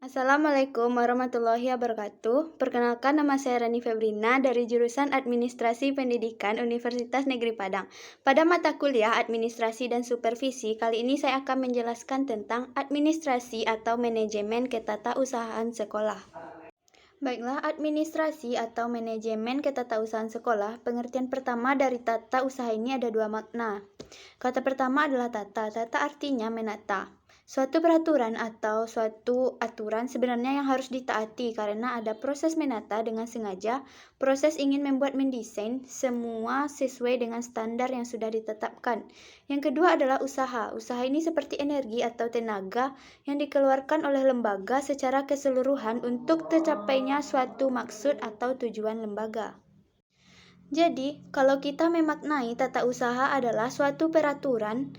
Assalamualaikum warahmatullahi wabarakatuh. Perkenalkan, nama saya Rani Febrina dari jurusan Administrasi Pendidikan Universitas Negeri Padang. Pada mata kuliah Administrasi dan Supervisi, kali ini saya akan menjelaskan tentang administrasi atau manajemen ketatausahaan sekolah. Baiklah, administrasi atau manajemen ketatausahaan sekolah, pengertian pertama dari tata usaha ini ada dua makna. Kata pertama adalah tata. Tata artinya menata. Suatu peraturan atau suatu aturan sebenarnya yang harus ditaati karena ada proses menata dengan sengaja, proses ingin membuat mendesain, semua sesuai dengan standar yang sudah ditetapkan. Yang kedua adalah usaha. Usaha ini seperti energi atau tenaga yang dikeluarkan oleh lembaga secara keseluruhan untuk tercapainya suatu maksud atau tujuan lembaga. Jadi, kalau kita memaknai tata usaha adalah suatu peraturan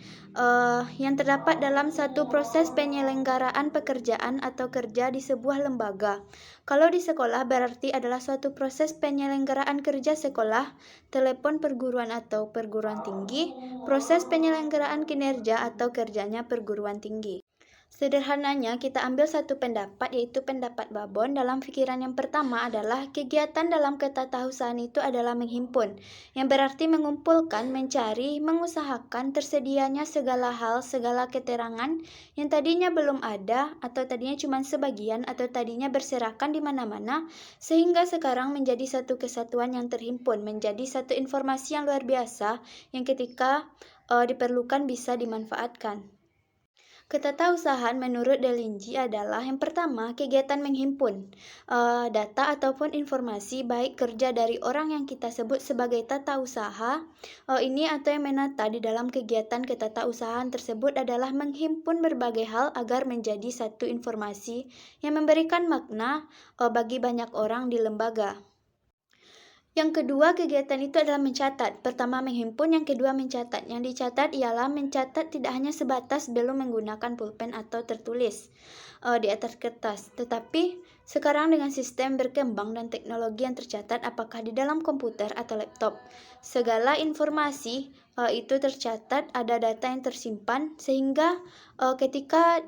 yang terdapat dalam satu proses penyelenggaraan pekerjaan atau kerja di sebuah lembaga. Kalau di sekolah berarti adalah suatu proses penyelenggaraan kerja sekolah, telepon perguruan atau perguruan tinggi, proses penyelenggaraan kinerja atau kerjanya perguruan tinggi. Sederhananya, kita ambil satu pendapat, yaitu pendapat Babon. Dalam pikiran yang pertama adalah kegiatan dalam ketatausahaan itu adalah menghimpun, yang berarti mengumpulkan, mencari, mengusahakan tersedianya segala hal, segala keterangan yang tadinya belum ada, atau tadinya cuma sebagian, atau tadinya berserakan di mana-mana, sehingga sekarang menjadi satu kesatuan yang terhimpun, menjadi satu informasi yang luar biasa, yang ketika diperlukan bisa dimanfaatkan. Ketatausahaan menurut Delinji adalah yang pertama, kegiatan menghimpun data ataupun informasi baik kerja dari orang yang kita sebut sebagai tata usaha ini atau yang menata di dalam kegiatan ketatausahaan tersebut adalah menghimpun berbagai hal agar menjadi satu informasi yang memberikan makna bagi banyak orang di lembaga. Yang kedua, kegiatan itu adalah mencatat. Pertama menghimpun, yang kedua mencatat. Yang dicatat ialah mencatat tidak hanya sebatas belum menggunakan pulpen atau tertulis di atas kertas, tetapi sekarang dengan sistem berkembang dan teknologi yang tercatat apakah di dalam komputer atau laptop, segala informasi itu tercatat, ada data yang tersimpan sehingga ketika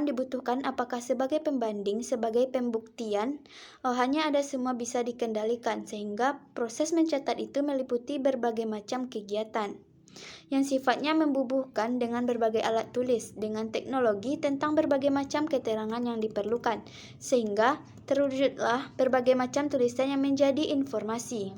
dibutuhkan apakah sebagai pembanding, sebagai pembuktian, hanya ada semua bisa dikendalikan sehingga proses mencatat itu meliputi berbagai macam kegiatan yang sifatnya membubuhkan dengan berbagai alat tulis dengan teknologi tentang berbagai macam keterangan yang diperlukan sehingga terwujudlah berbagai macam tulisan yang menjadi informasi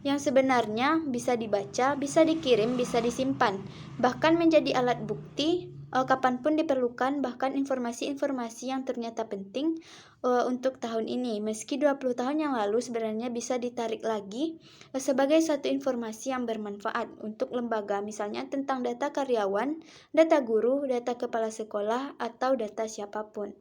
yang sebenarnya bisa dibaca, bisa dikirim, bisa disimpan, bahkan menjadi alat bukti kapanpun diperlukan, bahkan informasi-informasi yang ternyata penting untuk tahun ini. Meski 20 tahun yang lalu sebenarnya bisa ditarik lagi sebagai satu informasi yang bermanfaat untuk lembaga, misalnya tentang data karyawan, data guru, data kepala sekolah, atau data siapapun.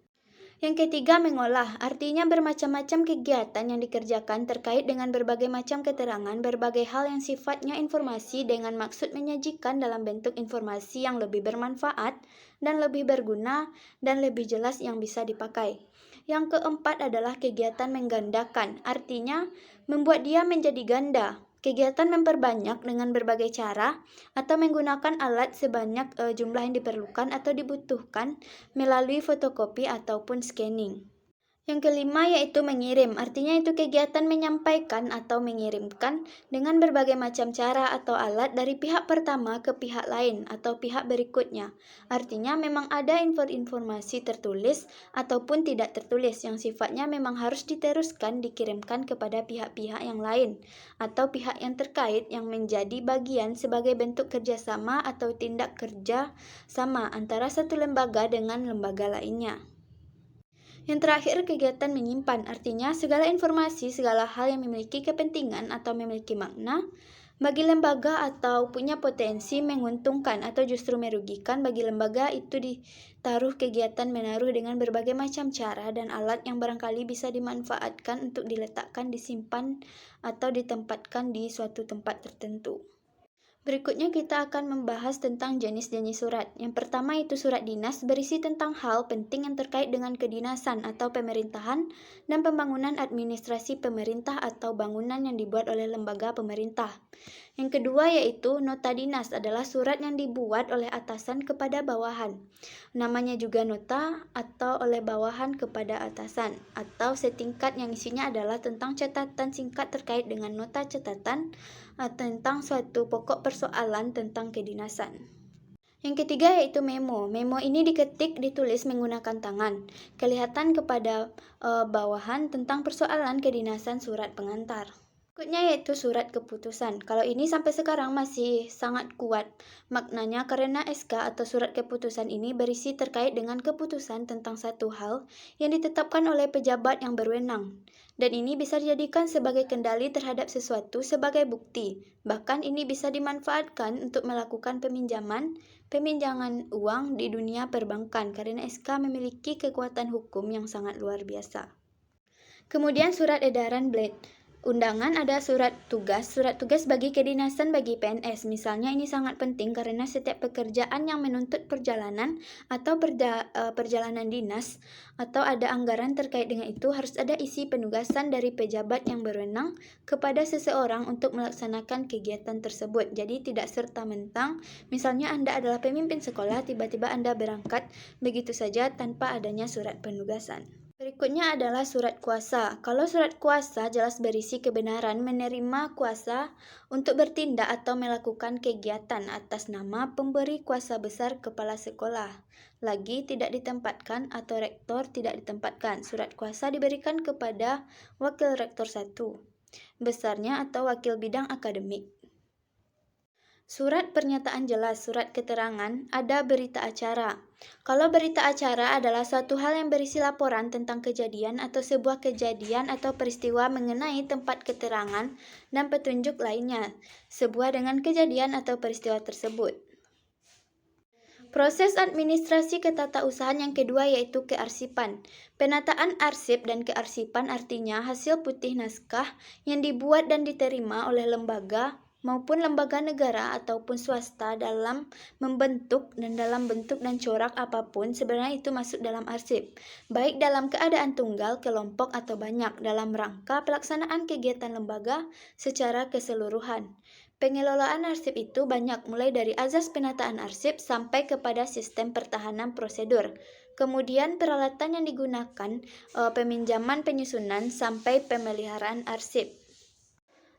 Yang ketiga, mengolah, artinya bermacam-macam kegiatan yang dikerjakan terkait dengan berbagai macam keterangan, berbagai hal yang sifatnya informasi dengan maksud menyajikan dalam bentuk informasi yang lebih bermanfaat dan lebih berguna dan lebih jelas yang bisa dipakai. Yang keempat adalah kegiatan menggandakan, artinya membuat dia menjadi ganda. Kegiatan memperbanyak dengan berbagai cara atau menggunakan alat sebanyak jumlah yang diperlukan atau dibutuhkan melalui fotokopi ataupun scanning. Yang kelima yaitu mengirim, artinya itu kegiatan menyampaikan atau mengirimkan dengan berbagai macam cara atau alat dari pihak pertama ke pihak lain atau pihak berikutnya. Artinya memang ada informasi tertulis ataupun tidak tertulis yang sifatnya memang harus diteruskan, dikirimkan kepada pihak-pihak yang lain atau pihak yang terkait yang menjadi bagian sebagai bentuk kerjasama atau tindak kerja sama antara satu lembaga dengan lembaga lainnya. Yang terakhir, kegiatan menyimpan, artinya segala informasi, segala hal yang memiliki kepentingan atau memiliki makna bagi lembaga atau punya potensi menguntungkan atau justru merugikan bagi lembaga itu ditaruh kegiatan menaruh dengan berbagai macam cara dan alat yang barangkali bisa dimanfaatkan untuk diletakkan, disimpan, atau ditempatkan di suatu tempat tertentu. Berikutnya kita akan membahas tentang jenis-jenis surat. Yang pertama itu surat dinas berisi tentang hal penting yang terkait dengan kedinasan atau pemerintahan dan pembangunan administrasi pemerintah atau bangunan yang dibuat oleh lembaga pemerintah. Yang kedua yaitu nota dinas adalah surat yang dibuat oleh atasan kepada bawahan. Namanya juga nota atau oleh bawahan kepada atasan atau setingkat yang isinya adalah tentang catatan singkat terkait dengan nota catatan tentang suatu pokok persoalan tentang kedinasan. Yang ketiga yaitu memo. Memo ini ditulis menggunakan tangan. Kelihatan kepada bawahan tentang persoalan kedinasan surat pengantar. Berikutnya yaitu surat keputusan. Kalau ini sampai sekarang masih sangat kuat maknanya karena SK atau surat keputusan ini berisi terkait dengan keputusan tentang satu hal yang ditetapkan oleh pejabat yang berwenang. Dan ini bisa dijadikan sebagai kendali terhadap sesuatu sebagai bukti. Bahkan ini bisa dimanfaatkan untuk melakukan peminjaman uang di dunia perbankan karena SK memiliki kekuatan hukum yang sangat luar biasa. Kemudian surat edaran Blade. Undangan ada surat tugas bagi kedinasan bagi PNS. Misalnya ini sangat penting karena setiap pekerjaan yang menuntut perjalanan atau perjalanan dinas atau ada anggaran terkait dengan itu harus ada isi penugasan dari pejabat yang berwenang kepada seseorang untuk melaksanakan kegiatan tersebut. Jadi tidak serta-merta misalnya Anda adalah pemimpin sekolah, tiba-tiba Anda berangkat begitu saja tanpa adanya surat penugasan. Berikutnya adalah surat kuasa. Kalau surat kuasa jelas berisi kebenaran menerima kuasa untuk bertindak atau melakukan kegiatan atas nama pemberi kuasa besar kepala sekolah. Lagi tidak ditempatkan atau rektor tidak ditempatkan. Surat kuasa diberikan kepada wakil rektor 1, besarnya atau wakil bidang akademik. Surat pernyataan jelas, surat keterangan, ada berita acara. Kalau berita acara adalah suatu hal yang berisi laporan tentang kejadian atau sebuah kejadian atau peristiwa mengenai tempat keterangan dan petunjuk lainnya, sebuah dengan kejadian atau peristiwa tersebut. Proses administrasi ketatausahaan yang kedua yaitu kearsipan. Penataan arsip dan kearsipan artinya hasil putih naskah yang dibuat dan diterima oleh lembaga maupun lembaga negara ataupun swasta dalam membentuk dan dalam bentuk dan corak apapun sebenarnya itu masuk dalam arsip, baik dalam keadaan tunggal, kelompok atau banyak dalam rangka pelaksanaan kegiatan lembaga secara keseluruhan. Pengelolaan arsip itu banyak mulai dari azas penataan arsip sampai kepada sistem pertahanan prosedur. Kemudian peralatan yang digunakan, peminjaman penyusunan sampai pemeliharaan arsip.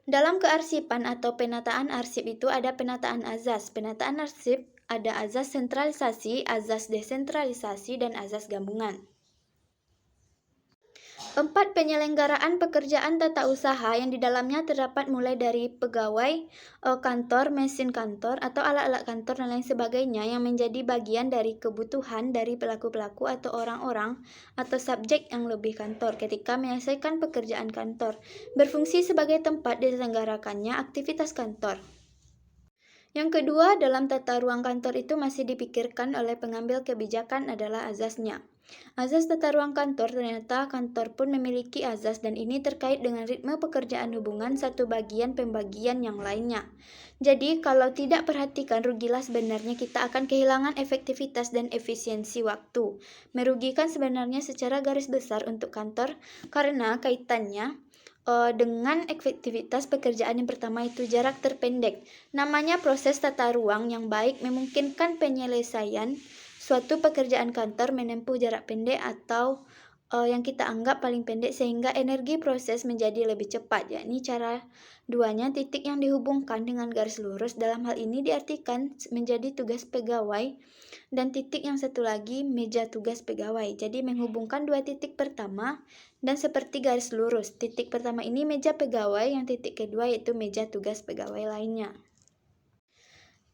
Dalam kearsipan atau penataan arsip itu ada penataan azas. Penataan arsip ada azas sentralisasi, azas desentralisasi, dan azas gabungan. 4. Penyelenggaraan pekerjaan tata usaha yang di dalamnya terdapat mulai dari pegawai kantor, mesin kantor, atau alat-alat kantor dan lain sebagainya yang menjadi bagian dari kebutuhan dari pelaku-pelaku atau orang-orang atau subjek yang lebih kantor ketika menyelesaikan pekerjaan kantor, berfungsi sebagai tempat diselenggarakannya aktivitas kantor. Yang kedua, dalam tata ruang kantor itu masih dipikirkan oleh pengambil kebijakan adalah azasnya. Azas tata ruang kantor, ternyata kantor pun memiliki azas dan ini terkait dengan ritme pekerjaan hubungan satu bagian pembagian yang lainnya. Jadi kalau tidak perhatikan rugilah sebenarnya kita akan kehilangan efektivitas dan efisiensi waktu. Merugikan sebenarnya secara garis besar untuk kantor karena kaitannya dengan efektivitas pekerjaan yang pertama itu jarak terpendek. Namanya proses tata ruang yang baik memungkinkan penyelesaian suatu pekerjaan kantor menempuh jarak pendek atau yang kita anggap paling pendek sehingga energi proses menjadi lebih cepat. Yakni cara duanya titik yang dihubungkan dengan garis lurus dalam hal ini diartikan menjadi tugas pegawai dan titik yang satu lagi meja tugas pegawai. Jadi menghubungkan dua titik pertama dan seperti garis lurus. Titik pertama ini meja pegawai, yang titik kedua yaitu meja tugas pegawai lainnya.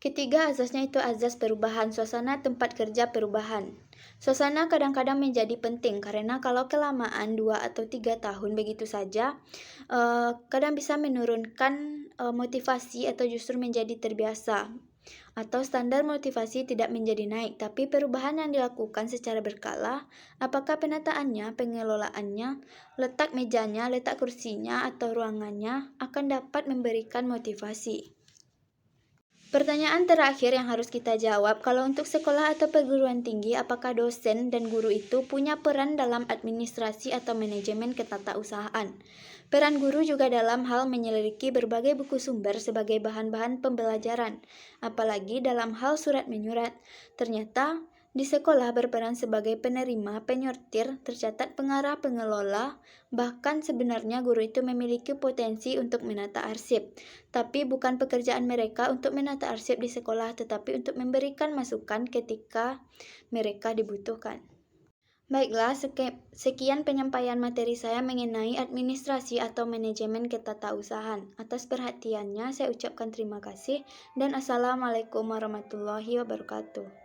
Ketiga, azasnya itu azas perubahan, suasana tempat kerja perubahan. Suasana kadang-kadang menjadi penting karena kalau kelamaan 2 atau 3 tahun begitu saja, kadang bisa menurunkan motivasi atau justru menjadi terbiasa. Atau standar motivasi tidak menjadi naik, tapi perubahan yang dilakukan secara berkala, apakah penataannya, pengelolaannya, letak mejanya, letak kursinya, atau ruangannya akan dapat memberikan motivasi. Pertanyaan terakhir yang harus kita jawab, kalau untuk sekolah atau perguruan tinggi, apakah dosen dan guru itu punya peran dalam administrasi atau manajemen ketatausahaan? Peran guru juga dalam hal menyelidiki berbagai buku sumber sebagai bahan-bahan pembelajaran, apalagi dalam hal surat menyurat. Ternyata, di sekolah berperan sebagai penerima, penyortir, tercatat pengarah, pengelola, bahkan sebenarnya guru itu memiliki potensi untuk menata arsip. Tapi bukan pekerjaan mereka untuk menata arsip di sekolah, tetapi untuk memberikan masukan ketika mereka dibutuhkan. Baiklah, sekian penyampaian materi saya mengenai administrasi atau manajemen ketatausahaan. Atas perhatiannya, saya ucapkan terima kasih dan Assalamualaikum warahmatullahi wabarakatuh.